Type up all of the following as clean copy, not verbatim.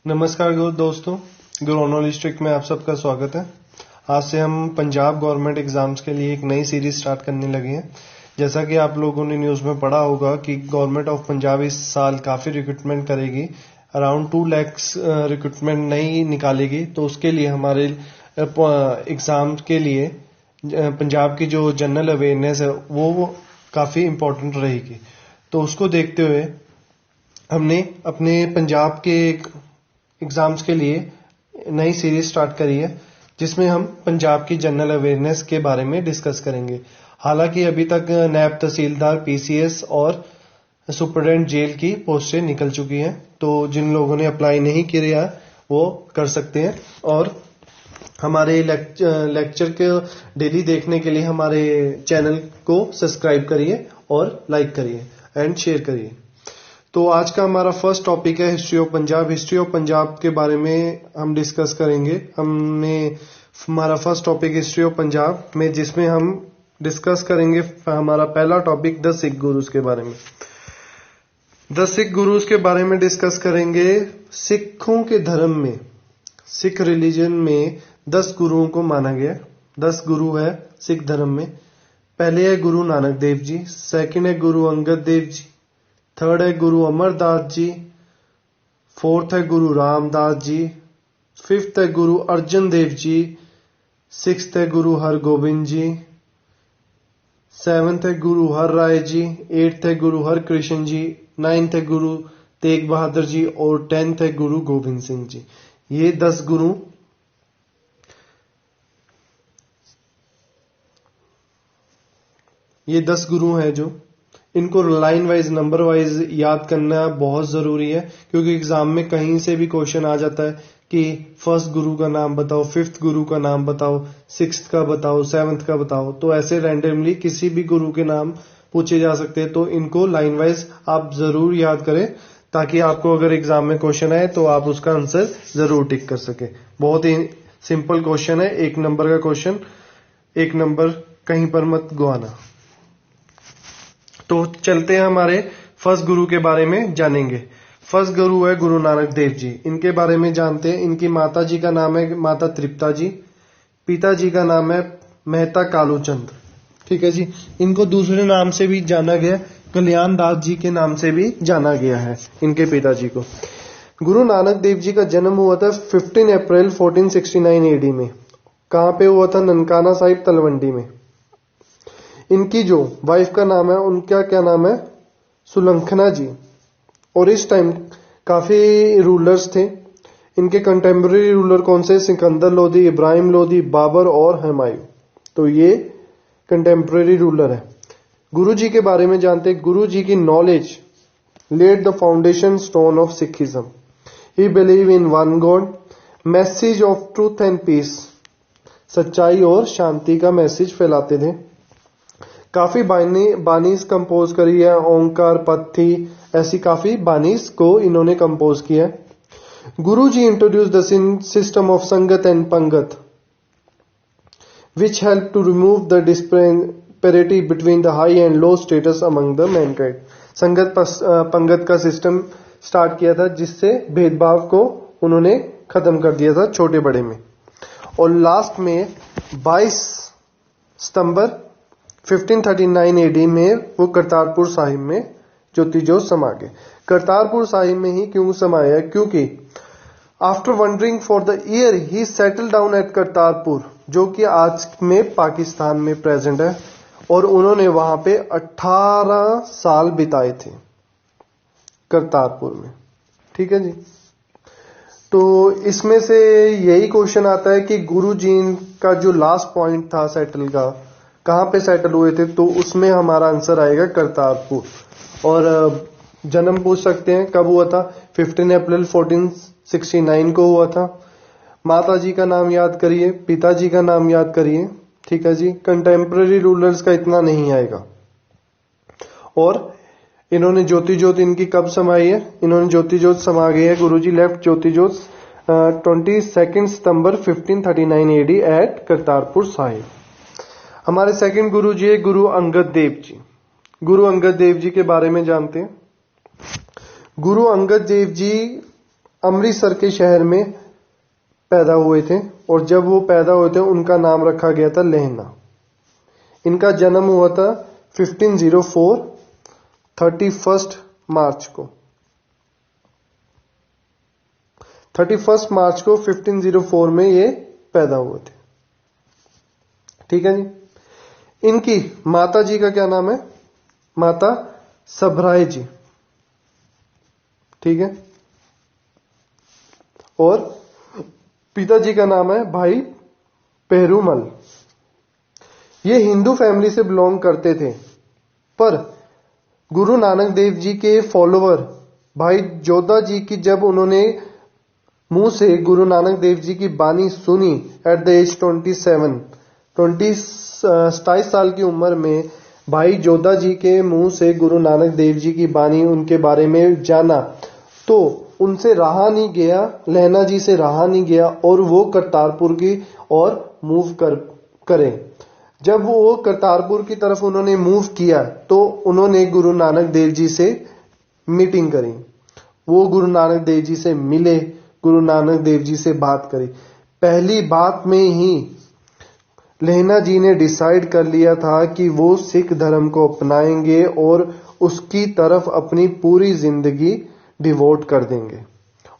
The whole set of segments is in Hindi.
नमस्कार दोस्तों, गुरु नॉलेज ट्रिक में आप सबका स्वागत है। आज से हम पंजाब गवर्नमेंट एग्जाम्स के लिए एक नई सीरीज स्टार्ट करने लगे हैं। जैसा कि आप लोगों ने न्यूज़ में पढ़ा होगा कि गवर्नमेंट ऑफ पंजाब इस साल काफ़ी रिक्रूटमेंट करेगी, अराउंड 2 लाख रिक्रूटमेंट नई निकालेगी। तो उसके लिए हमारे एग्ज़ाम के लिए पंजाब की जो जनरल अवेयरनेस है वो काफ़ी इम्पोर्टेंट रहेगी। तो उसको देखते हुए हमने अपने पंजाब के एग्जाम्स के लिए नई सीरीज स्टार्ट करी है, जिसमें हम पंजाब की जनरल अवेयरनेस के बारे में डिस्कस करेंगे। हालांकि अभी तक नैब तहसीलदार, पीसीएस और सुपरिटेंडेंट जेल की पोस्टें निकल चुकी हैं। तो जिन लोगों ने अप्लाई नहीं किया वो कर सकते हैं। और हमारे लेक्चर के डेली देखने के लिए हमारे चैनल को सब्सक्राइब करिए और लाइक करिए एंड शेयर करिए। तो आज का हमारा फर्स्ट टॉपिक है history of Punjab. History of Punjab के बारे में हम डिस्कस करेंगे। हमारा first topic history of Punjab में, जिसमें हम डिस्कस करेंगे हमारा पहला टॉपिक 10 सिख गुरुज के बारे में। 10 सिख गुरुज के बारे में डिस्कस करेंगे। सिखों के धर्म में, सिख रिलीजन में 10 गुरुओं को माना गया। 10 गुरु है सिख धर्म में। पहले है गुरु नानक देव जी, सेकंड है गुरु अंगद देव जी, थर्ड है गुरु अमरदास जी, फोर्थ है गुरु रामदास जी, फिफ्थ है गुरु अर्जन देव जी, सिक्स्थ है गुरु हरगोबिंद जी, सेवंथ है गुरु हर राय जी, एट्थ है गुरु हर कृष्ण जी, नाइन्थ है गुरु तेग बहादुर जी और 10th है गुरु गोविंद सिंह जी। ये 10 गुरु हैं जो इनको लाइन वाइज, नंबर वाइज याद करना बहुत जरूरी है, क्योंकि एग्जाम में कहीं से भी क्वेश्चन आ जाता है कि फर्स्ट गुरु का नाम बताओ, फिफ्थ गुरु का नाम बताओ, सिक्स्थ का बताओ, सेवंथ का बताओ। तो ऐसे रैंडमली किसी भी गुरु के नाम पूछे जा सकते हैं। तो इनको लाइन वाइज आप जरूर याद करें, ताकि आपको अगर एग्जाम में क्वेश्चन आए तो आप उसका आंसर जरूर टिक कर सके। बहुत ही सिंपल क्वेश्चन है, 1 नंबर का क्वेश्चन, 1 नंबर कहीं पर मत गवाना। तो चलते हैं हमारे फर्स्ट गुरु के बारे में जानेंगे। फर्स्ट गुरु है गुरु नानक देव जी। इनके बारे में जानते हैं। इनकी माता जी का नाम है माता तृप्ता जी, पिताजी का नाम है मेहता कालूचंद। ठीक है जी। इनको दूसरे नाम से भी जाना गया, कल्याण दास जी के नाम से भी जाना गया है इनके पिताजी को। गुरु नानक देव जी का जन्म हुआ था 15 अप्रैल 1469 एडी में। कहां पे हुआ था? ननकाना साहिब तलवंडी में। इनकी जो वाइफ का नाम है, उनका क्या नाम है? सुलंखना जी। और इस टाइम काफी रूलर्स थे। इनके कंटेम्प्रेरी रूलर कौन से? सिकंदर लोधी, इब्राहिम लोधी, बाबर और हुमायूं। तो ये कंटेम्प्रेरी रूलर है। गुरु जी के बारे में जानते हैं। गुरु जी की knowledge laid the foundation stone of Sikhism. He believe in one God, message of truth and peace. सच्चाई और शांति का मैसेज फैलाते थे। काफी बानीस कंपोज करी है। ओंकार, पत्थी, ऐसी काफी बानीस को इन्होंने कंपोज किया। Guru ji introduce the system of sangat and pangat, which help to remove the disparity between the high and low status among the mankind. संगत पंगत का सिस्टम स्टार्ट किया था, जिससे भेदभाव को उन्होंने खत्म कर दिया था छोटे बड़े में। और लास्ट में 22 सितंबर 1539 एडी में वो करतारपुर साहिब में ज्योति ज्योत समा गए। करतारपुर साहिब में ही क्यों समाया? क्योंकि after wandering for the year he settle down at Kartarpur, जो कि आज में पाकिस्तान में प्रेजेंट है। और उन्होंने वहां पे 18 साल बिताए थे करतारपुर में। ठीक है जी। तो इसमें से यही क्वेश्चन आता है कि गुरु जी का जो लास्ट पॉइंट था सेटल का, कहां पे सेटल हुए थे? तो उसमें हमारा आंसर आएगा करतारपुर। और जन्म पूछ सकते हैं कब हुआ था? 15 अप्रैल 1469 को हुआ था। माता जी का नाम याद करिए, पिताजी का नाम याद करिए। ठीक है जी। कंटेम्प्रेरी रूलर्स का इतना नहीं आएगा। और इन्होंने ज्योति ज्योत इनकी कब समाई है? इन्होंने ज्योति ज्योत समा गई है। गुरुजी लेफ्ट ज्योति ज्योत 22 सितंबर 1539 एडी एट करतारपुर साहिब। हमारे सेकंड गुरु जी है गुरु अंगद देव जी। गुरु अंगद देव जी के बारे में जानते हैं। गुरु अंगद देव जी अमृतसर के शहर में पैदा हुए थे और जब वो पैदा हुए थे उनका नाम रखा गया था लहना। इनका जन्म हुआ था 1504 31 मार्च को। 31 मार्च को 1504 में ये पैदा हुए थे। ठीक है जी। इनकी माता जी का क्या नाम है? माता सभराय जी। ठीक है। और पिताजी का नाम है भाई पेरुमल। ये हिंदू फैमिली से बिलोंग करते थे, पर गुरु नानक देव जी के फॉलोवर भाई जोधा जी की जब उन्होंने मुंह से गुरु नानक देव जी की बानी सुनी एट द एज 27 साल की उम्र में, भाई जोधा जी के मुंह से गुरु नानक देव जी की बानी उनके बारे में जाना तो उनसे रहा नहीं गया, लहना जी से रहा नहीं गया और वो करतारपुर की ओर मूव करें। जब वो करतारपुर की तरफ उन्होंने मूव किया तो उन्होंने गुरु नानक देव जी से मीटिंग करी। वो गुरु नानक देव जी से मिले, गुरु नानक देव जी से बात करी। पहली बात में ही लहना जी ने डिसाइड कर लिया था कि वो सिख धर्म को अपनाएंगे और उसकी तरफ अपनी पूरी जिंदगी डिवोट कर देंगे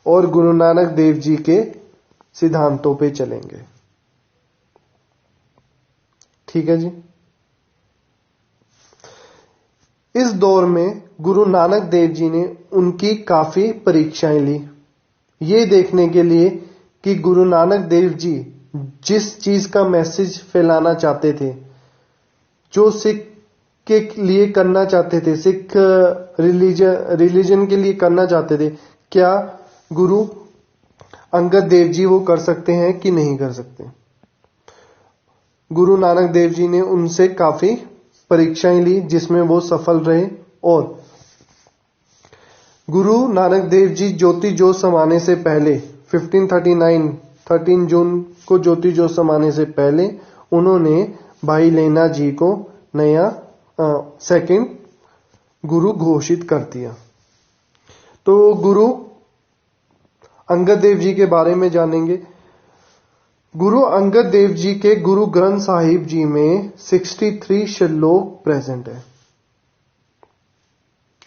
और गुरु नानक देव जी के सिद्धांतों पे चलेंगे। ठीक है जी। इस दौर में गुरु नानक देव जी ने उनकी काफी परीक्षाएं ली, ये देखने के लिए कि गुरु नानक देव जी जिस चीज का मैसेज फैलाना चाहते थे, जो सिख के लिए करना चाहते थे, सिख रिलीजन के लिए करना चाहते थे, क्या गुरु अंगद देव जी वो कर सकते हैं कि नहीं कर सकते। गुरु नानक देव जी ने उनसे काफी परीक्षाएं ली जिसमें वो सफल रहे और गुरु नानक देव जी ज्योति जोत समाने से पहले 1539 13 जून को ज्योति जोत समाने से पहले उन्होंने भाई लहना जी को नया सेकंड गुरु घोषित कर दिया। तो गुरु अंगद देव जी के बारे में जानेंगे। गुरु अंगद देव जी के गुरु ग्रंथ साहिब जी में 63 श्लोक प्रेजेंट है।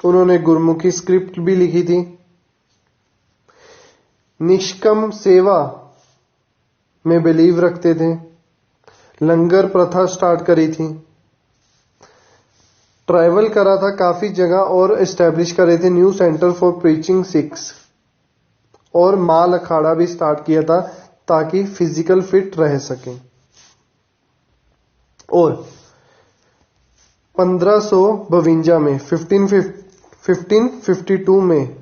उन्होंने गुरमुखी स्क्रिप्ट भी लिखी थी। निष्कम सेवा में बिलीव रखते थे। लंगर प्रथा स्टार्ट करी थी। ट्रैवल करा था काफी जगह और एस्टेब्लिश करे थे new centre for preaching six और माल अखाड़ा भी स्टार्ट किया था ताकि फिजिकल फिट रह सके। और 1552 में 1552 में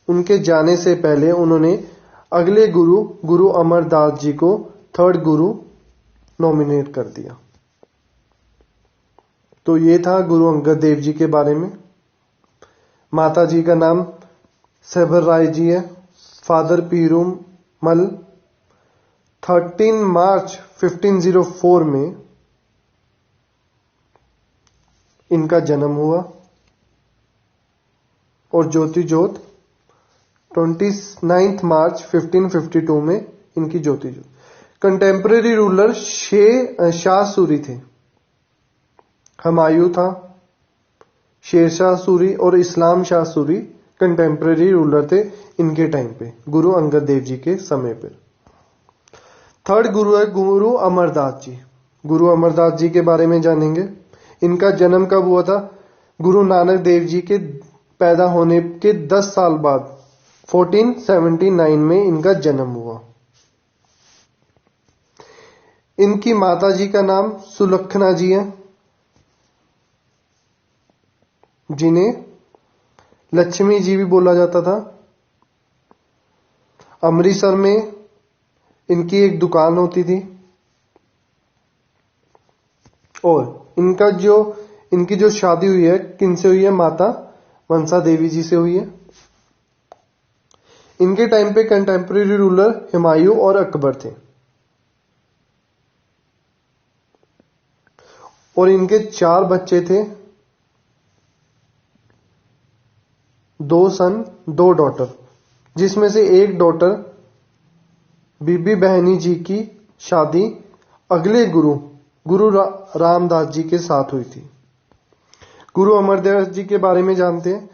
उनके जाने से पहले उन्होंने अगले गुरु अमरदास जी को थर्ड गुरु नॉमिनेट कर दिया। तो ये था गुरु अंगद देव जी के बारे में। माता जी का नाम सभर राय जी है। फादर पीरूमल। 13 मार्च 1504 में इनका जन्म हुआ और ज्योति जोत 29 मार्च 1552 में इनकी ज्योति जोत। कंटेम्परेरी रूलर शाह सूरी थे। हुमायूं था, शेरशाह सूरी और इस्लाम शाह सूरी कंटेम्परेरी रूलर थे इनके टाइम पे, गुरु अंगद देव जी के समय पर। थर्ड गुरु है गुरु अमरदास जी। गुरु अमरदास जी के बारे में जानेंगे। इनका जन्म कब हुआ था? गुरु नानक देव जी के पैदा होने के 10 साल बाद 1479 में इनका जन्म हुआ। इनकी माता जी का नाम सुलक्षणा जी है, जिन्हें लक्ष्मी जी भी बोला जाता था। अमृतसर में इनकी एक दुकान होती थी और इनकी जो शादी हुई है किनसे हुई है? माता मनसा देवी जी से हुई है। इनके टाइम पे कंटेम्परेरी रूलर हुमायूं और अकबर थे और इनके 4 बच्चे थे, 2 सन 2 डॉटर। जिसमें से एक डॉटर बीबी बहनी जी की शादी अगले गुरु रामदास जी के साथ हुई थी। गुरु अमरदास जी के बारे में जानते हैं।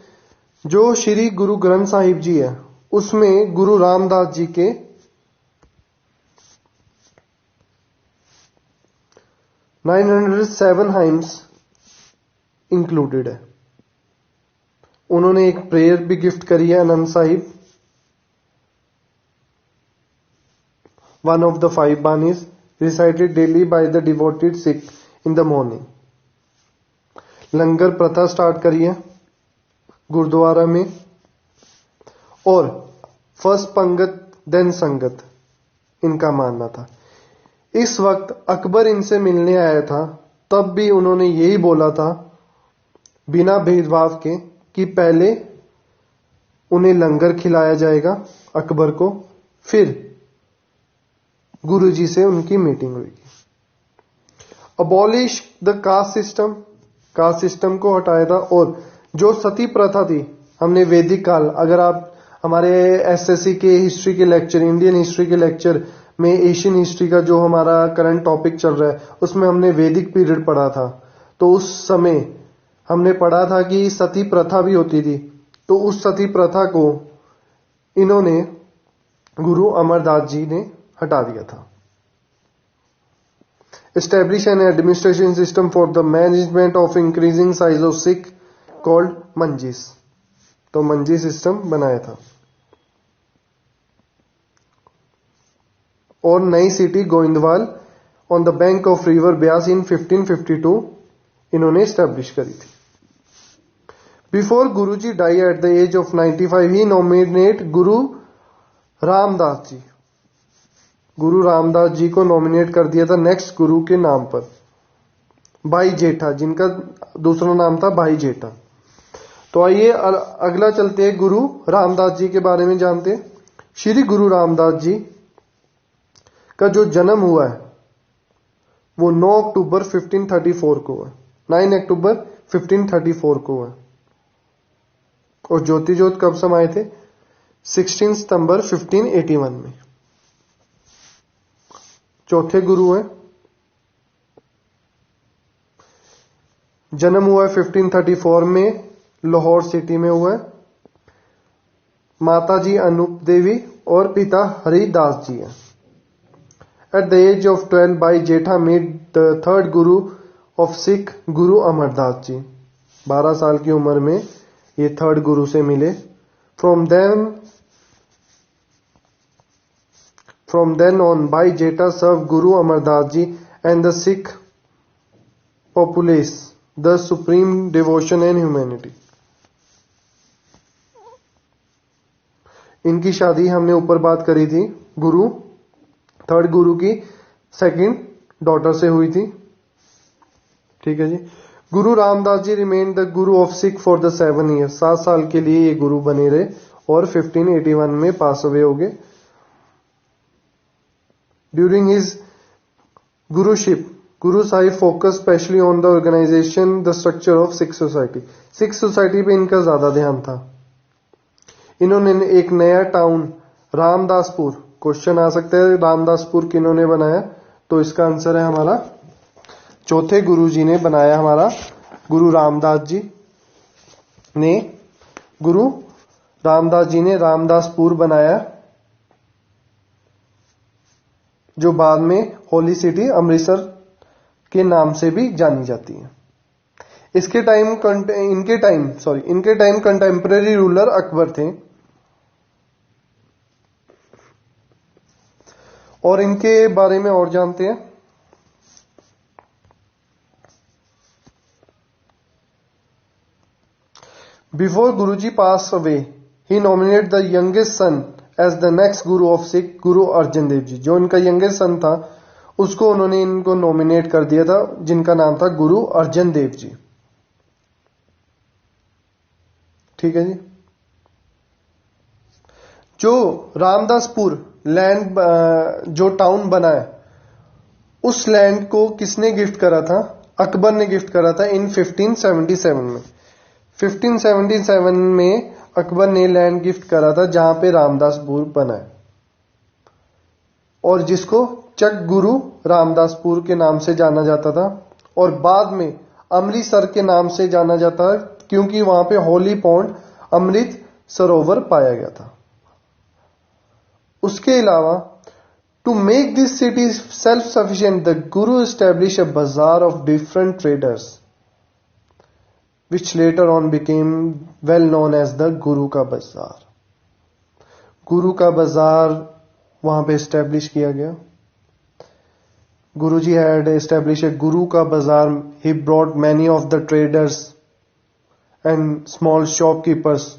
जो श्री गुरु ग्रंथ साहिब जी है उसमें गुरु रामदास जी के 907 हाइम्स इंक्लूडेड है। उन्होंने एक प्रेयर भी गिफ्ट करी है आनंद Sahib, one of the 5 banis recited daily by the devoted Sikh in the morning। लंगर प्रथा स्टार्ट करी है गुरुद्वारा में, और फर्स्ट पंगत देन संगत इनका मानना था। इस वक्त अकबर इनसे मिलने आया था, तब भी उन्होंने यही बोला था बिना भेदभाव के कि पहले उन्हें लंगर खिलाया जाएगा अकबर को, फिर गुरुजी से उनकी मीटिंग हुई। अबॉलिश द कास्ट सिस्टम को हटाया था, और जो सती प्रथा थी, हमने वैदिक काल, अगर आप हमारे एसएससी के हिस्ट्री के लेक्चर, इंडियन हिस्ट्री के लेक्चर में एशियन हिस्ट्री का जो हमारा करंट टॉपिक चल रहा है उसमें हमने वैदिक पीरियड पढ़ा था, तो उस समय हमने पढ़ा था कि सती प्रथा भी होती थी। तो उस सती प्रथा को इन्होंने गुरु अमरदास जी ने हटा दिया था। Establish an administration system for the management of increasing size of Sikh called मंजीस। तो मंजी सिस्टम बनाया था, और नई city Goindwal on the bank of river Beas in 1552 इन्होंने स्टैब्लिश करी थी। Before Guruji die at the age of 95 he nominate Guru Ramdas जी। गुरु रामदास जी को नॉमिनेट कर दिया था नेक्स्ट गुरु के नाम पर, भाई जेठा, जिनका दूसरा नाम था भाई जेठा। तो आइए अगला चलते हैं, गुरु रामदास जी के बारे में जानते हैं। श्री गुरु रामदास जी का जो जन्म हुआ है वो 9 अक्टूबर 1534 को हुआ, 9 अक्टूबर 1534 को हुआ, और ज्योति ज्योत कब समाये थे? 16 सितंबर 1581 में। चौथे गुरु हैं। जन्म हुआ है 1534 में, लाहौर सिटी में हुआ है। माता जी अनूप देवी और पिता हरिदास जी हैं। At the age of 12 Bhai Jetha made the third Guru of Sikh Guru Amardas जी। 12 साल की उम्र में ये थर्ड गुरु से मिले। From then on, Bhai Jeta served Guru Amardas Ji and the Sikh populace the supreme devotion and humanity। इनकी शादी हमने ऊपर बात करी थी, थर्ड गुरु की सेकंड डॉटर से हुई थी। ठीक है जी। गुरु रामदास जी remain the Guru of Sikh for the 7 years। 7 साल के लिए ये गुरु बने रहे, और 1581 में पास अवे हो गए। During his guruship, Guru Sahib focused specially on the organization, the structure of Sikh society। Sikh society पे इनका ज्यादा ध्यान था। इन्होंने एक नया टाउन रामदासपुर, क्वेश्चन आ सकता है रामदासपुर किन्होंने बनाया, तो इसका आंसर है हमारा चौथे गुरु जी ने बनाया, हमारा गुरु रामदास जी ने। गुरु रामदास जी ने रामदासपुर बनाया, जो बाद में होली सिटी अमृतसर के नाम से भी जानी जाती है। इनके टाइम कंटेम्परेरी रूलर अकबर थे, और इनके बारे में और जानते हैं। Before Guruji pass away he nominate the youngest son as the next Guru of Sikh Guru Arjan Dev ji. जो इनका यंगेस्ट सन था उसको उन्होंने इनको नॉमिनेट कर दिया था, जिनका नाम था गुरु अर्जन देव जी। ठीक है जी। जो रामदासपुर लैंड, जो टाउन बना है, उस लैंड को किसने गिफ्ट करा था? अकबर ने गिफ्ट करा था इन 1577 में। 1577 में अकबर ने लैंड गिफ्ट करा था जहां पे रामदासपुर बना है और जिसको चक गुरु रामदासपुर के नाम से जाना जाता था और बाद में अमृतसर के नाम से जाना जाता है क्योंकि वहां पे होली पॉन्ड अमृत सरोवर पाया गया था। उसके अलावा to make this city self sufficient the Guru establish a bazaar of different traders which later on became well known as the गुरु का बाजार। गुरु का बाजार वहां पे एस्टेब्लिश किया गया। Guruji had established a Guru ka bazaar. He brought many of the traders and small shopkeepers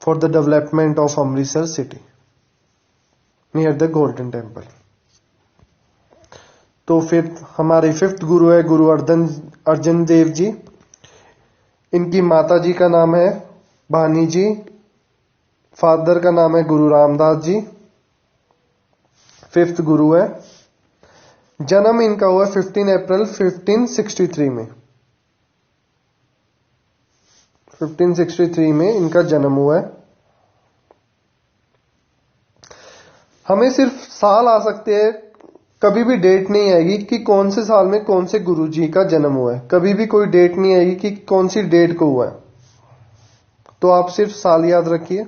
for the development of Amritsar city near the Golden Temple. तो फिर हमारे फिफ्थ गुरु है गुरु अर्जन देव जी। इनकी माता जी का नाम है भानी जी, फादर का नाम है गुरु रामदास जी। फिफ्थ गुरु है। जन्म इनका हुआ 15 अप्रैल 1563 में। 1563 में इनका जन्म हुआ है। हमें सिर्फ साल आ सकते हैं, कभी भी डेट नहीं आएगी कि कौन से साल में कौन से गुरु जी का जन्म हुआ है। कभी भी कोई डेट नहीं आएगी कि कौन सी डेट को हुआ है। तो आप सिर्फ साल याद रखिए।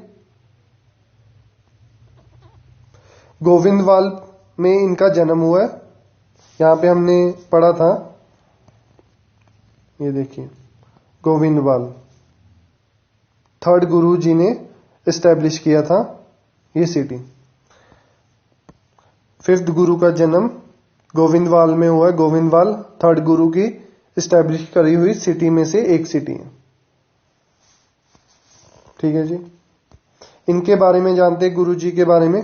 गोविंदवाल में इनका जन्म हुआ है। यहां पे हमने पढ़ा था, ये देखिए गोविंदवाल थर्ड गुरु जी ने एस्टैब्लिश किया था ये सिटी। फिफ्थ गुरु का जन्म गोविंदवाल में हुआ है। गोविंदवाल थर्ड गुरु की एस्टैब्लिश करी हुई सिटी में से एक सिटी है। ठीक है जी। इनके बारे में जानते हैं गुरु जी के बारे में।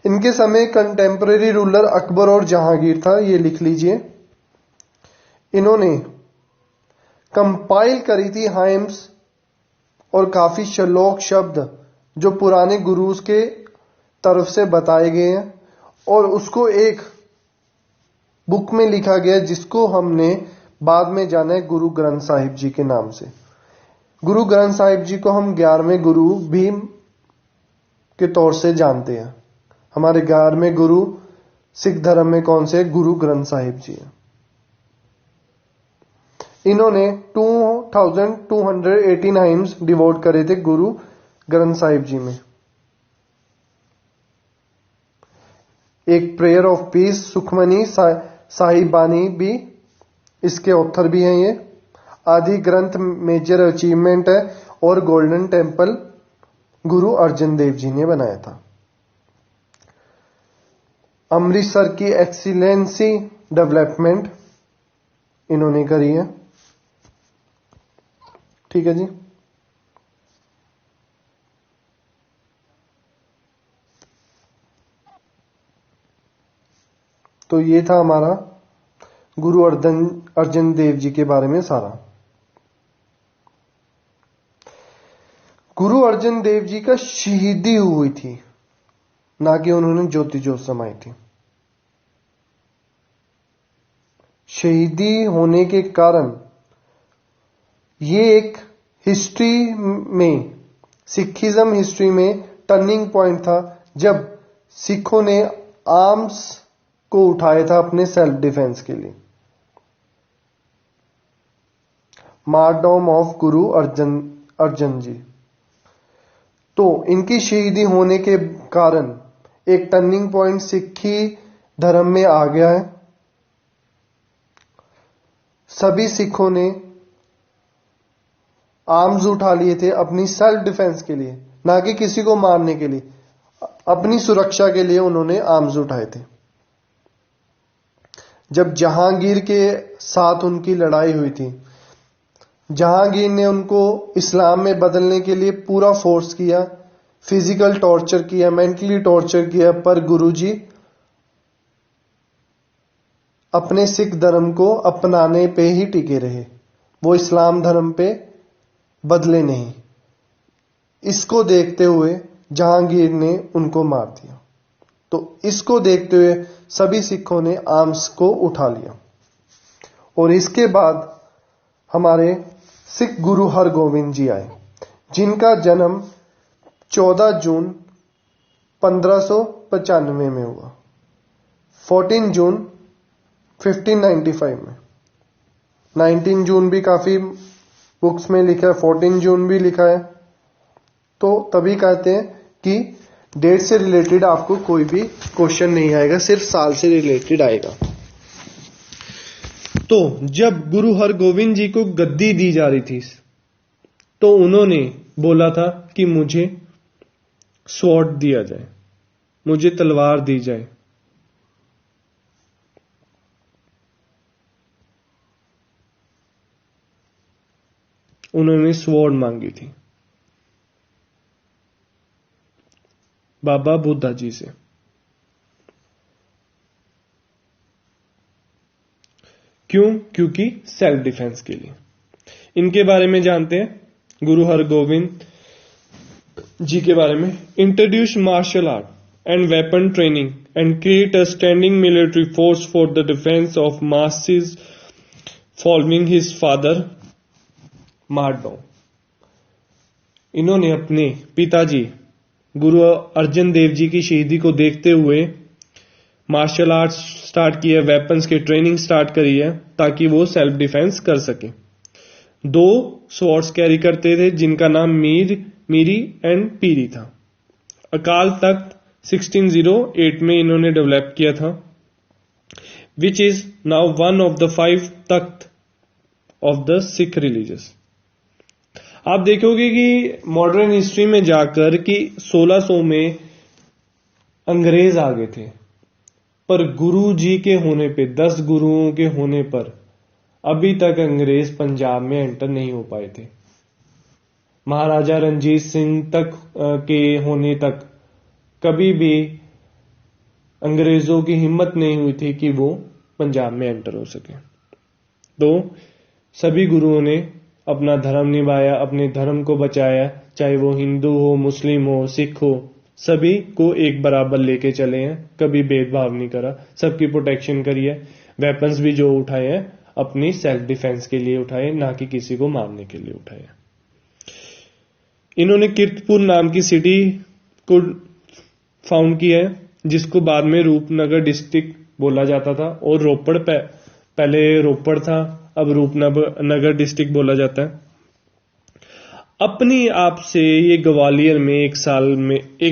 इनके समय कंटेम्परेरी रूलर अकबर और जहांगीर था, ये लिख लीजिए। इन्होंने कंपाइल करी थी हाइम्स और काफी श्लोक शब्द जो पुराने गुरुज के तरफ से बताए गए हैं और उसको एक बुक में लिखा गया जिसको हमने बाद में जाना है गुरु ग्रंथ साहिब जी के नाम से। गुरु ग्रंथ साहिब जी को हम 11वें गुरु भी के तौर से जानते हैं। हमारे 11वें गुरु सिख धर्म में कौन से? गुरु ग्रंथ साहिब जी हैं। इन्होंने 2218 हाइम्स डिवोट करे थे गुरु ग्रंथ साहिब जी में। एक प्रेयर ऑफ पीस सुखमनी साहिबानी भी इसके ऑथर भी हैं। ये आदि ग्रंथ मेजर अचीवमेंट है और गोल्डन टेम्पल गुरु अर्जन देव जी ने बनाया था। अमृतसर की एक्सीलेंसी डेवलपमेंट इन्होंने करी है। ठीक है जी। तो ये था हमारा गुरु अर्जन देव जी के बारे में सारा। गुरु अर्जन देव जी का शहीदी हुई थी, ना कि उन्होंने ज्योति ज्योत समाई थी। शहीदी होने के कारण ये एक हिस्ट्री में, सिखिज्म हिस्ट्री में टर्निंग पॉइंट था जब सिखों ने आर्म्स को उठाया था अपने सेल्फ डिफेंस के लिए। मार्टरडम ऑफ गुरु अर्जन जी। तो इनकी शहीदी होने के कारण एक टर्निंग पॉइंट सिखी धर्म में आ गया है। सभी सिखों ने आर्म्स उठा लिए थे अपनी सेल्फ डिफेंस के लिए, ना कि किसी को मारने के लिए। अपनी सुरक्षा के लिए उन्होंने आर्म्स उठाए थे। जब जहांगीर के साथ उनकी लड़ाई हुई थी, जहांगीर ने उनको इस्लाम में बदलने के लिए पूरा फोर्स किया, फिजिकल टॉर्चर किया, मेंटली टॉर्चर किया, पर गुरुजी अपने सिख धर्म को अपनाने पे ही टिके रहे। वो इस्लाम धर्म पे बदले नहीं। इसको देखते हुए जहांगीर ने उनको मार दिया। तो इसको देखते हुए सभी सिखों ने आर्म्स को उठा लिया। और इसके बाद हमारे सिख गुरु हरगोविंद जी आए। जिनका जन्म 14 जून 1595 में हुआ, 14 जून 1595 में। 19 जून भी काफी बुक्स में लिखा है, 14 जून भी लिखा है। तो तभी कहते हैं कि डेट से रिलेटेड आपको कोई भी क्वेश्चन नहीं आएगा, सिर्फ साल से रिलेटेड आएगा। तो जब गुरु हरगोविंद जी को गद्दी दी जा रही थी तो उन्होंने बोला था कि मुझे स्वॉर्ड दिया जाए, मुझे तलवार दी जाए। उन्होंने स्वॉर्ड मांगी थी बाबा बुद्धा जी से। क्यों? क्योंकि सेल्फ डिफेंस के लिए। इनके बारे में जानते हैं, गुरु हरगोविंद जी के बारे में। Introduce martial art and weapon training and create a standing military force for the defence of masses following his father martyrdom. इन्होंने अपने पिताजी गुरु अर्जन देव जी की शहीदी को देखते हुए मार्शल आर्ट स्टार्ट किया, वेपन्स की ट्रेनिंग स्टार्ट करी है ताकि वो सेल्फ डिफेंस कर सके। 2 स्वॉर्ड्स कैरी करते थे जिनका नाम मीरी एंड पीरी था। अकाल तख्त 1608 में इन्होंने डेवलप किया था, which is now one of the 5 Takht of the Sikh religious. आप देखोगे कि मॉडर्न हिस्ट्री में जाकर कि 1600 में अंग्रेज आ गए थे, पर गुरु जी के होने पे, 10 गुरुओं के होने पर अभी तक अंग्रेज पंजाब में एंटर नहीं हो पाए थे। महाराजा रणजीत सिंह तक के होने तक कभी भी अंग्रेजों की हिम्मत नहीं हुई थी कि वो पंजाब में एंटर हो सके। तो सभी गुरुओं ने अपना धर्म निभाया, अपने धर्म को बचाया, चाहे वो हिंदू हो, मुस्लिम हो, सिख हो, सभी को एक बराबर लेके चले हैं, कभी भेदभाव नहीं करा, सबकी प्रोटेक्शन करी है। वेपन्स भी जो उठाए हैं अपनी सेल्फ डिफेंस के लिए उठाए, ना कि किसी को मारने के लिए उठाए। इन्होंने कीर्तपुर नाम की सिटी को फाउंड किया है, जिसको बाद में रूपनगर डिस्ट्रिक्ट बोला जाता था, और रोपड़ पहले रोपड़ था, अब रूपनगर डिस्ट्रिक्ट बोला जाता है। अपनी आप से ये ग्वालियर में एक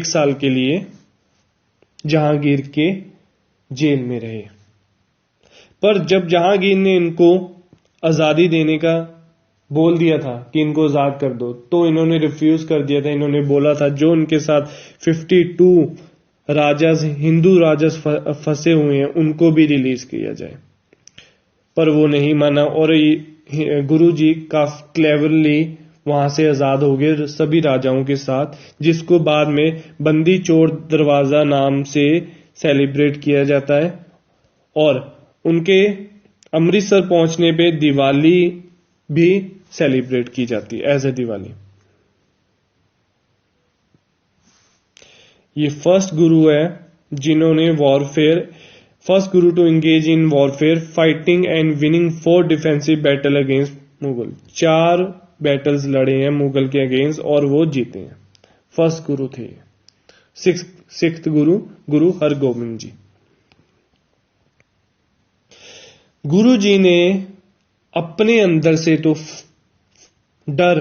साल के लिए जहांगीर के जेल में रहे, पर जब जहांगीर ने इनको आजादी देने का बोल दिया था कि इनको आजाद कर दो, तो इन्होंने रिफ्यूज कर दिया था। इन्होंने बोला था जो उनके साथ 52 राजास, हिंदू राजास फंसे हुए हैं, उनको भी रिलीज किया जाए, पर वो नहीं माना, और गुरु जी काफी क्लेवरली वहां से आजाद हो गए सभी राजाओं के साथ, जिसको बाद में बंदी चोर दरवाजा नाम से सेलिब्रेट किया जाता है। और उनके अमृतसर पहुंचने पे दिवाली भी सेलिब्रेट की जाती है एज ए दिवाली। ये फर्स्ट गुरु है जिन्होंने first Guru to engage in warfare, fighting and winning 4 defensive battle against Mughal. 4 battles लड़े हैं मुगल के अगेंस्ट और वो जीते हैं। फर्स्ट गुरु थे। सिक्स्थ गुरु हरगोविंद जी। गुरु जी ने अपने अंदर से तो डर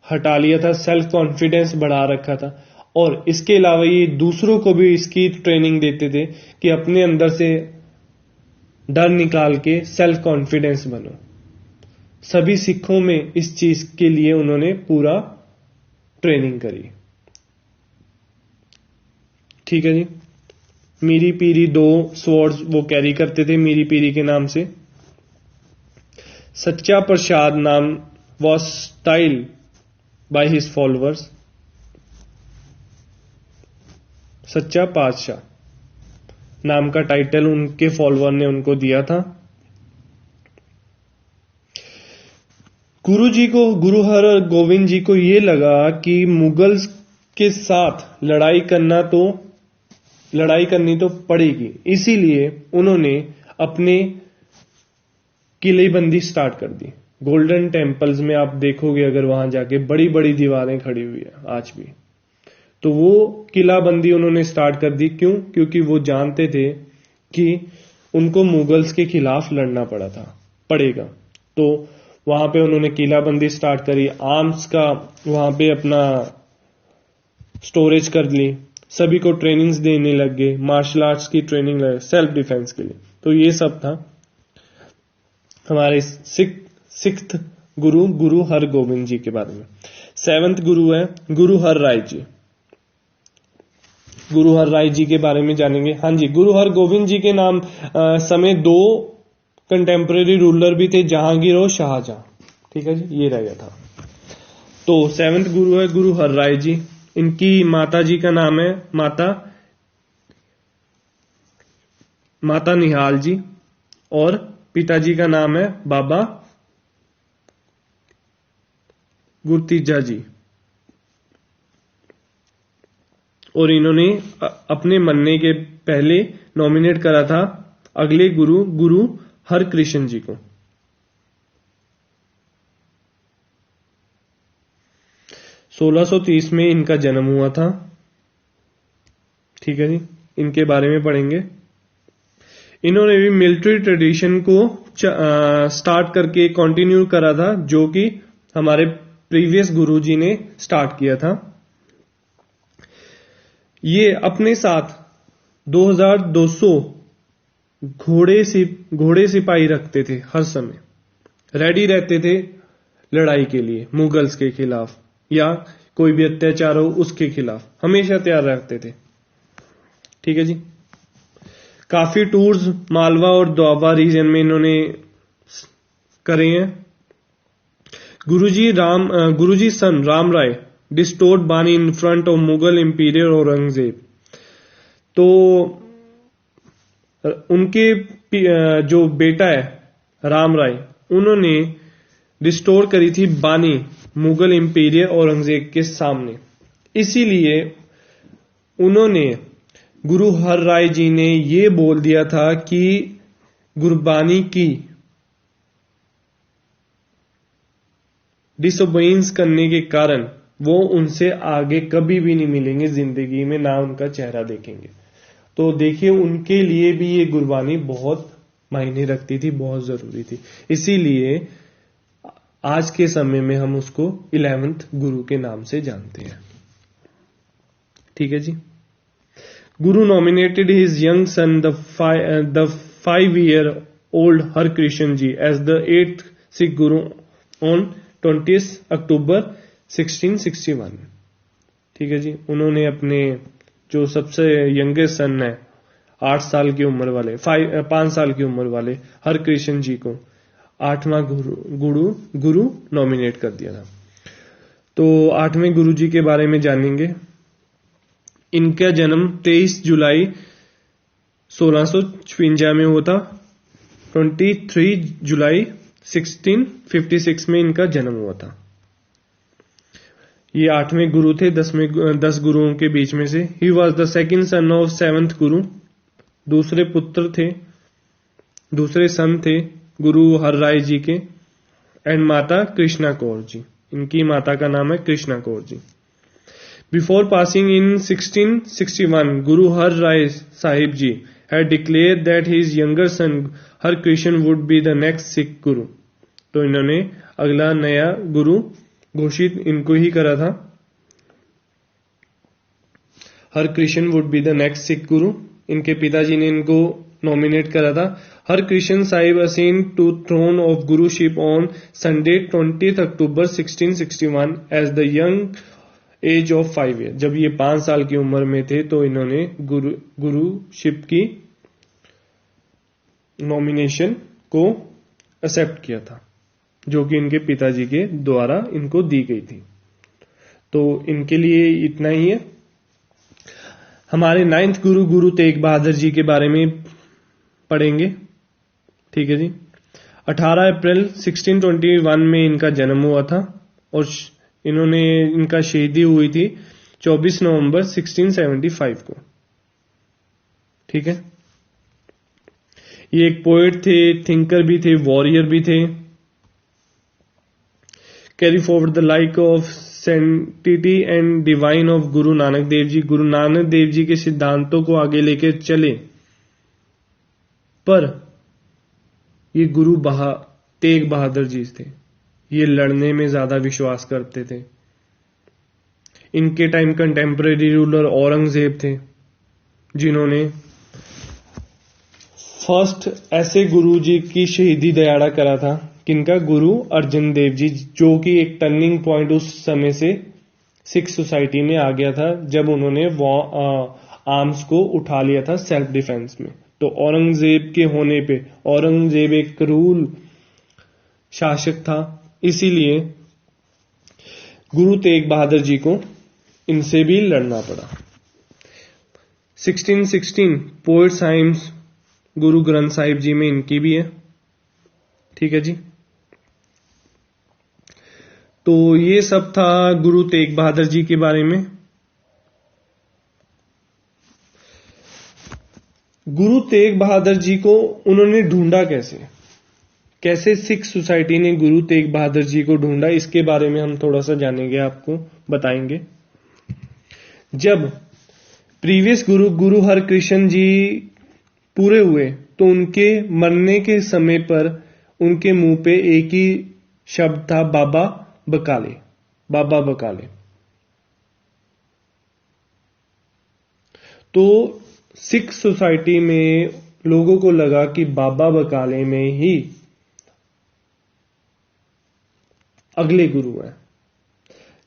हटा लिया था, सेल्फ कॉन्फिडेंस बढ़ा रखा था, और इसके अलावा ये दूसरों को भी इसकी ट्रेनिंग देते थे कि अपने अंदर से डर निकाल के सेल्फ कॉन्फिडेंस बनो। सभी सिखों में इस चीज के लिए उन्होंने पूरा ट्रेनिंग करी। ठीक है जी। मीरी पीरी 2 स्वॉर्ड्स वो कैरी करते थे मीरी पीरी के नाम से। सच्चा प्रसाद नाम was style by his followers. सच्चा पातशाह नाम का टाइटल उनके फॉलोअर ने उनको दिया था। गुरु हरगोविंद जी को यह लगा कि मुगल्स के साथ लड़ाई करनी तो पड़ेगी, इसीलिए उन्होंने अपने किलेबंदी स्टार्ट कर दी। गोल्डन टेम्पल्स में आप देखोगे अगर वहां जाके बड़ी बड़ी दीवारें खड़ी हुई है आज भी। तो वो किलाबंदी उन्होंने स्टार्ट कर दी। क्यों? क्योंकि वो जानते थे कि उनको मुगल्स के खिलाफ लड़ना पड़ेगा। तो वहां पे उन्होंने किलाबंदी स्टार्ट करी, आर्म्स का वहां पे अपना स्टोरेज कर ली, सभी को ट्रेनिंग्स देने लग गए, मार्शल आर्ट्स की ट्रेनिंग लगे सेल्फ डिफेंस के लिए। तो ये सब था हमारे सिक्स्थ गुरु, गुरु हरगोविंद जी के बारे में। सेवंथ गुरु है गुरु हर राय जी। गुरु हर राय जी के बारे में जानेंगे। हाँ जी, गुरु हरगोविंद जी के नाम समय दो कंटेम्परेरी रूलर भी थे, जहांगीर और शाहजहां। ठीक है जी, ये रह गया था। तो सेवंथ गुरु है गुरु हर राय जी। इनकी माता जी का नाम है माता निहाल जी, और पिताजी का नाम है बाबा गुरतीजा जी। और इन्होंने अपने मरने के पहले नॉमिनेट करा था अगले गुरु, गुरु हरकृष्ण जी को। 1630 में इनका जन्म हुआ था। ठीक है जी, इनके बारे में पढ़ेंगे। इन्होंने भी मिलिट्री ट्रेडिशन को स्टार्ट करके कंटिन्यू करा था, जो कि हमारे प्रीवियस गुरु जी ने स्टार्ट किया था। ये अपने साथ 2200 घोड़े सिपाही रखते थे, हर समय रेडी रहते थे लड़ाई के लिए, मुगल्स के खिलाफ या कोई भी अत्याचार हो उसके खिलाफ हमेशा तैयार रहते थे। ठीक है जी। काफी टूर्स मालवा और दोआबा रीजन में इन्होंने करे हैं। गुरुजी सन राम राय डिस्टोर्ड बानी in front of Mughal imperial Aurangzeb. तो उनके जो बेटा है राम राय, उन्होंने डिस्टोर करी थी बानी मुगल इंपीरियर औरंगजेब के सामने। इसीलिए उन्होंने गुरु हर राय जी ने ये बोल दिया था कि गुरबानी की डिसोबेंस करने के कारण वो उनसे आगे कभी भी नहीं मिलेंगे जिंदगी में, ना उनका चेहरा देखेंगे। तो देखिए, उनके लिए भी ये गुरबानी बहुत मायने रखती थी, बहुत जरूरी थी। इसीलिए आज के समय में हम उसको 11th गुरु के नाम से जानते हैं। ठीक है जी। Guru nominated his young son the 5-year-old Harkrishan ji as the 8th Sikh Guru on 20 October 1661। ठीक है जी। उन्होंने अपने जो सबसे यंगेस्ट सन है 8 साल की उम्र वाले 5 साल की उम्र वाले हरकृष्ण जी को 8वां गुरु नॉमिनेट कर दिया था। तो 8वें गुरु जी के बारे में जानेंगे। इनका जन्म 23 जुलाई 1656 में हुआ था। 23 जुलाई 1656 में इनका जन्म हुआ था। ये 8वें गुरु थे 10 गुरुओं के बीच में से। He was the second son of 7th गुरु। दूसरे सन थे गुरु हर राय जी के। एंड माता कृष्णा कौर जी, इनकी माता का नाम है Krishna Kaur ji. Before passing in 1661 Guru her Rai Sahib ji had declared that his younger son Harkrishna would be the next Sikh गुरु। तो इन्होंने अगला नया गुरु घोषित इनको ही करा था। Harkrishna would be the next Sikh गुरु। इनके पिताजी ने इनको नॉमिनेट करा था। Harkrishan Sahib ascend to throne of guruship on Sunday 20 October 1661 age the young age of 5 year. जब ये 5 साल की उम्र में थे तो इन्होंने गुरुशिप की नॉमिनेशन को एक्सेप्ट किया था, जो कि इनके पिताजी के द्वारा इनको दी गई थी। तो इनके लिए इतना ही है। हमारे 9th गुरु तेग बहादुर जी के बारे में पढ़ेंगे। ठीक है जी। 18 अप्रैल 1621 में इनका जन्म हुआ था और इनका शहीदी हुई थी 24 नवंबर 1675 को। ठीक है। ये एक पोएट थे, थिंकर भी थे, वॉरियर भी थे। Carry forward the like of सेंटिटी and divine of Guru Nanak Dev ji. Guru Nanak Dev ji के सिद्धांतों को आगे लेकर चले, पर ये गुरु तेग बहादुर जी थे, ये लड़ने में ज्यादा विश्वास करते थे। इनके टाइम कंटेम्पररी रूलर औरंगजेब थे, जिन्होंने फर्स्ट ऐसे गुरु जी की शहीदी दयाड़ा करा था, किनका, गुरु अर्जन देव जी, जो कि एक टर्निंग पॉइंट उस समय से सिख सोसाइटी में आ गया था, जब उन्होंने आर्म्स को उठा लिया था सेल्फ डिफेंस में। तो औरंगजेब के होने पे, औरंगजेब एक क्रूर शासक था, इसीलिए गुरु तेग बहादुर जी को इनसे भी लड़ना पड़ा। 1616 पोएट्स हाइम्स गुरु ग्रंथ साहिब जी में इनकी भी है। ठीक है जी। तो ये सब था गुरु तेग बहादुर जी के बारे में। गुरु तेग बहादुर जी को उन्होंने ढूंढा कैसे, कैसे सिख सोसाइटी ने गुरु तेग बहादुर जी को ढूंढा, इसके बारे में हम थोड़ा सा जानेंगे, आपको बताएंगे। जब प्रीवियस गुरु हरकृष्ण जी पूरे हुए, तो उनके मरने के समय पर उनके मुंह पे एक ही शब्द था, बाबा बकाले, बाबा बकाले। तो सिख सोसाइटी में लोगों को लगा कि बाबा बकाले में ही अगले गुरु हैं।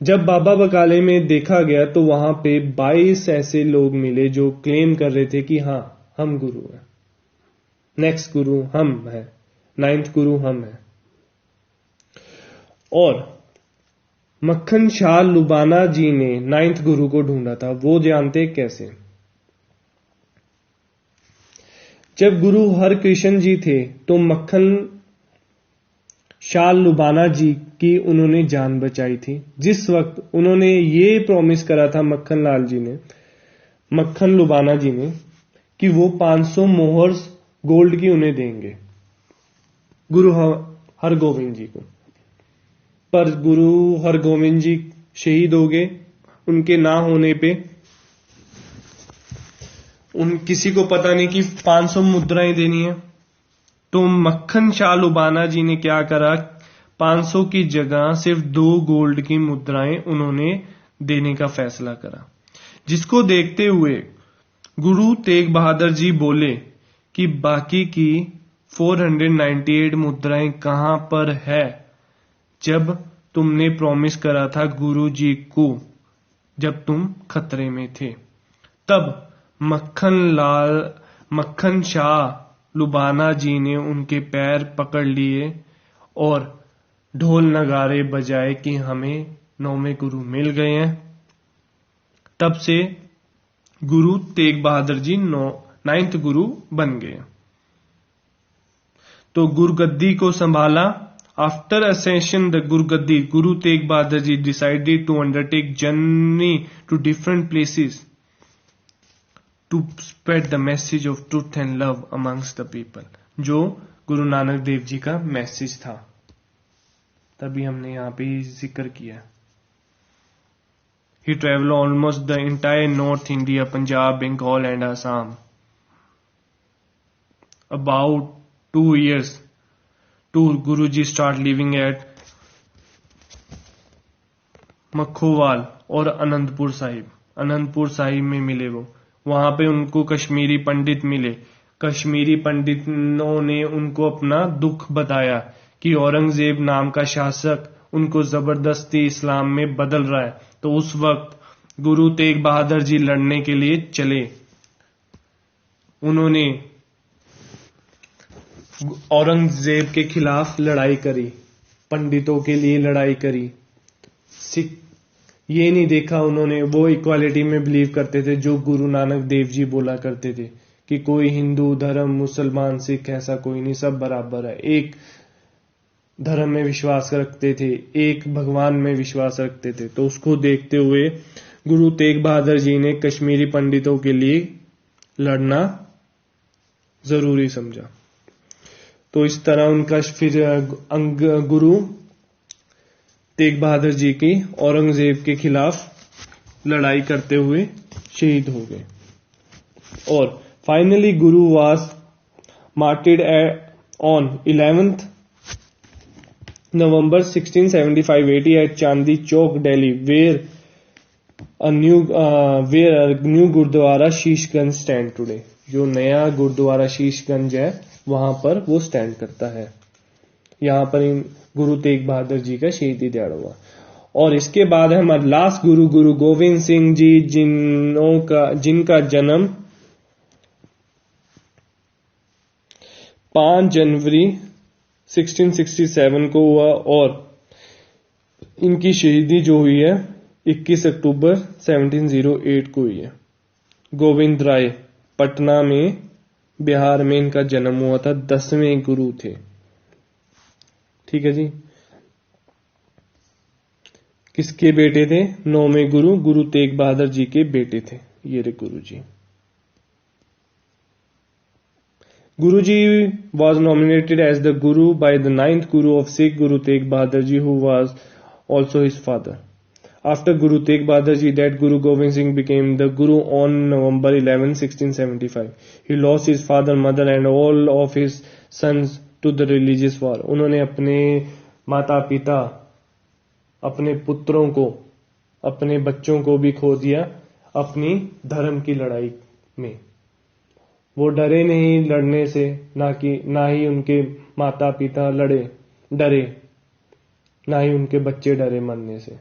जब बाबा बकाले में देखा गया, तो वहां पे 22 ऐसे लोग मिले जो क्लेम कर रहे थे कि हां, हम गुरु हैं, नेक्स्ट गुरु हम हैं, 9th गुरु हम हैं। और मक्खन शाह लुबाना जी ने 9th गुरु को ढूंढा था। वो जानते कैसे? जब गुरु हरकृष्ण जी थे, तो मक्खन शाह लुबाना जी की उन्होंने जान बचाई थी। जिस वक्त उन्होंने ये प्रॉमिस करा था, मक्खन लुबाना जी ने, कि वो 500 मोहर्स गोल्ड की उन्हें देंगे, गुरु हरगोविंद जी को। पर गुरु हरगोविंद जी शहीद हो गए। उनके ना होने पे किसी को पता नहीं कि 500 मुद्राएं देनी है। तो मक्खन शाह लुबाना जी ने क्या करा, 500 की जगह सिर्फ 2 गोल्ड की मुद्राएं उन्होंने देने का फैसला करा। जिसको देखते हुए गुरु तेग बहादुर जी बोले कि बाकी की 498 मुद्राएं कहां पर है, जब तुमने प्रॉमिस करा था गुरु जी को, जब तुम खतरे में थे। तब मक्खन शाह लुबाना जी ने उनके पैर पकड़ लिए और ढोल नगारे बजाए कि हमें 9वें गुरु मिल गए हैं। तब से गुरु तेग बहादुर जी 9th गुरु बन गए। तो गुरुगद्दी को संभाला। After ascension the gurgaddi, Guru Tegh Bahadur ji decided to undertake journey to different places to spread the message of truth and love amongst the people, जो गुरु नानक देव जी का मैसेज था। तभी हमने यहां पे जिक्र किया। He traveled almost the entire North India, Punjab, Bengal and Assam. About 2 years to Guruji start living at मखोवाल और अनंतपुर साहिब में मिले। वो वहां पे उनको कश्मीरी पंडित मिले। कश्मीरी पंडितों ने उनको अपना दुख बताया कि औरंगजेब नाम का शासक उनको जबरदस्ती इस्लाम में बदल रहा है। तो उस वक्त गुरु तेग बहादुर जी लड़ने के लिए चले। उन्होंने औरंगजेब के खिलाफ लड़ाई करी, पंडितों के लिए लड़ाई करी। सिख ये नहीं देखा उन्होंने, वो इक्वालिटी में बिलीव करते थे जो गुरु नानक देव जी बोला करते थे कि कोई हिंदू धर्म, मुसलमान, सिख ऐसा कोई नहीं, सब बराबर है। एक धर्म में विश्वास रखते थे, एक भगवान में विश्वास रखते थे। तो उसको देखते हुए गुरु तेग बहादुर जी ने कश्मीरी पंडितों के लिए लड़ना जरूरी समझा। तो इस तरह उनका फिर गुरु तेग बहादुर जी की औरंगजेब के खिलाफ लड़ाई करते हुए शहीद हो गए। और finally Guru was मार्टिड on 11th November 1675 at Chandni Chowk, Delhi, where a new Gurdwara Sisganj stand today। जो नया गुरुद्वारा शीशगंज है वहां पर वो स्टैंड करता है। यहां पर इन गुरु तेग बहादुर जी का शहीदी दिहाड़ा हुआ। और इसके बाद है हमारे लास्ट गुरु, गुरु गोविंद सिंह जी, जिनका जन्म 5 जनवरी 1667 को हुआ और इनकी शहीदी जो हुई है 21 अक्टूबर 1708 को हुई है। गोविंद राय, पटना में, बिहार में इनका जन्म हुआ था। 10वें गुरु थे। ठीक है जी। किसके बेटे थे? 9वें गुरु, गुरु तेग बहादुर जी के बेटे थे ये रे गुरु जी। Guruji was nominated as the Guru by the 9th Guru of Sikh, Guru Tegh Bahadur Ji, who was also his father. After Guru Tegh Bahadur Ji died, Guru Gobind Singh became the Guru on November 11, 1675. He lost his father, mother and all of his sons to the religious war. उन्होंने अपने माता पिता, अपने पुत्रों को, अपने बच्चों को भी खो दिया अपनी धर्म की लड़ाई में। वो डरे नहीं लड़ने से, ना ही उनके माता पिता डरे, ना ही उनके बच्चे डरे मरने से।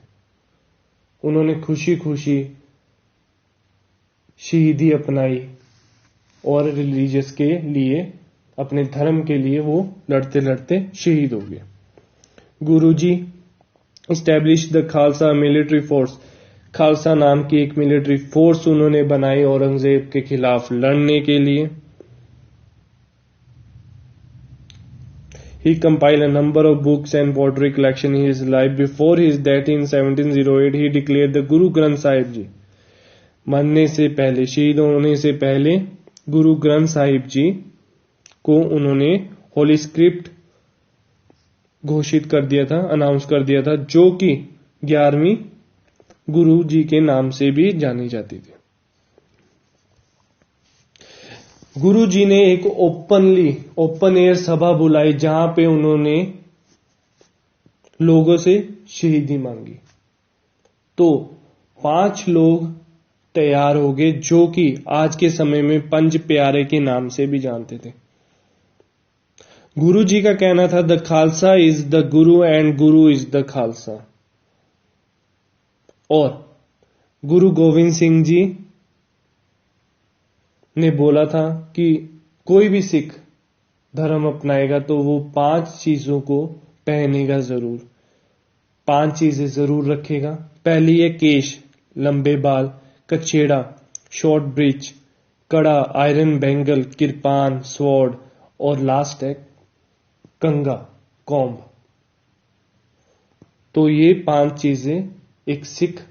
उन्होंने खुशी खुशी शहीदी अपनाई और रिलीजियस के लिए, अपने धर्म के लिए वो लड़ते लड़ते शहीद हो गए। Guruji establish the Khalsa military force. Khalsa नाम की एक मिलिट्री फोर्स उन्होंने बनाई औरंगजेब के खिलाफ लड़ने के लिए। He compiled a number of books and poetry collection in his life. Before his death in 1708, he declared the Guru Granth Sahib Ji। मरने से पहले, शहीद होने से पहले गुरु ग्रंथ साहिब जी को उन्होंने होली स्क्रिप्ट घोषित कर दिया था, अनाउंस कर दिया था, जो कि 11वीं गुरु जी के नाम से भी जानी जाती थी। गुरु जी ने एक ओपन एयर सभा बुलाई जहां पे उन्होंने लोगों से शहीदी मांगी। तो 5 लोग तैयार हो गए जो कि आज के समय में पंज प्यारे के नाम से भी जानते थे। गुरु जी का कहना था, the Khalsa is the Guru and Guru is the Khalsa. और गुरु गोविंद सिंह जी ने बोला था कि कोई भी सिख धर्म अपनाएगा तो वो 5 चीजों को पहनेगा जरूर, 5 चीजें जरूर रखेगा। पहली है केश, लंबे बाल, कछेड़ा, शॉर्ट ब्रीच, कड़ा, आयरन बैंगल, किरपान, स्वॉर्ड और लास्ट है कंगा, कॉम्ब। तो ये 5 चीजें एक सिख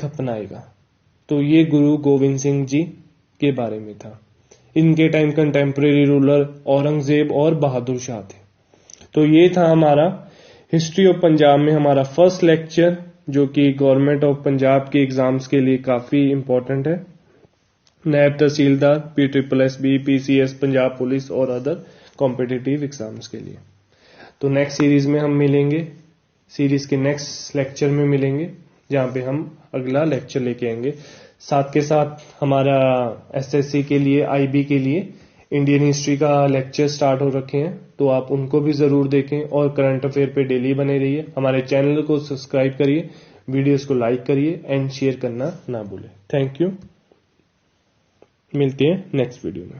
अपनाएगा। तो ये गुरु गोविंद सिंह जी के बारे में था। इनके टाइम कंटेम्प्रेरी रूलर औरंगजेब और बहादुर शाह थे। तो ये था हमारा हिस्ट्री ऑफ पंजाब में हमारा फर्स्ट लेक्चर, जो कि गवर्नमेंट ऑफ पंजाब के एग्जाम्स के लिए काफी इंपॉर्टेंट है। नायब तहसीलदार, PSSB, PCS, पंजाब पुलिस और अदर कॉम्पिटिटिव एग्जाम्स के लिए। तो नेक्स्ट सीरीज में हम मिलेंगे, सीरीज के नेक्स्ट लेक्चर में मिलेंगे, जहां पे हम अगला लेक्चर लेके आएंगे। साथ के साथ हमारा SSC के लिए, IB के लिए इंडियन हिस्ट्री का लेक्चर स्टार्ट हो रखे हैं, तो आप उनको भी जरूर देखें और करंट अफेयर पे डेली बने रहिए। हमारे चैनल को सब्सक्राइब करिए, वीडियोस को लाइक करिए एंड शेयर करना ना भूलें। Thank you. मिलते हैं नेक्स्ट वीडियो में।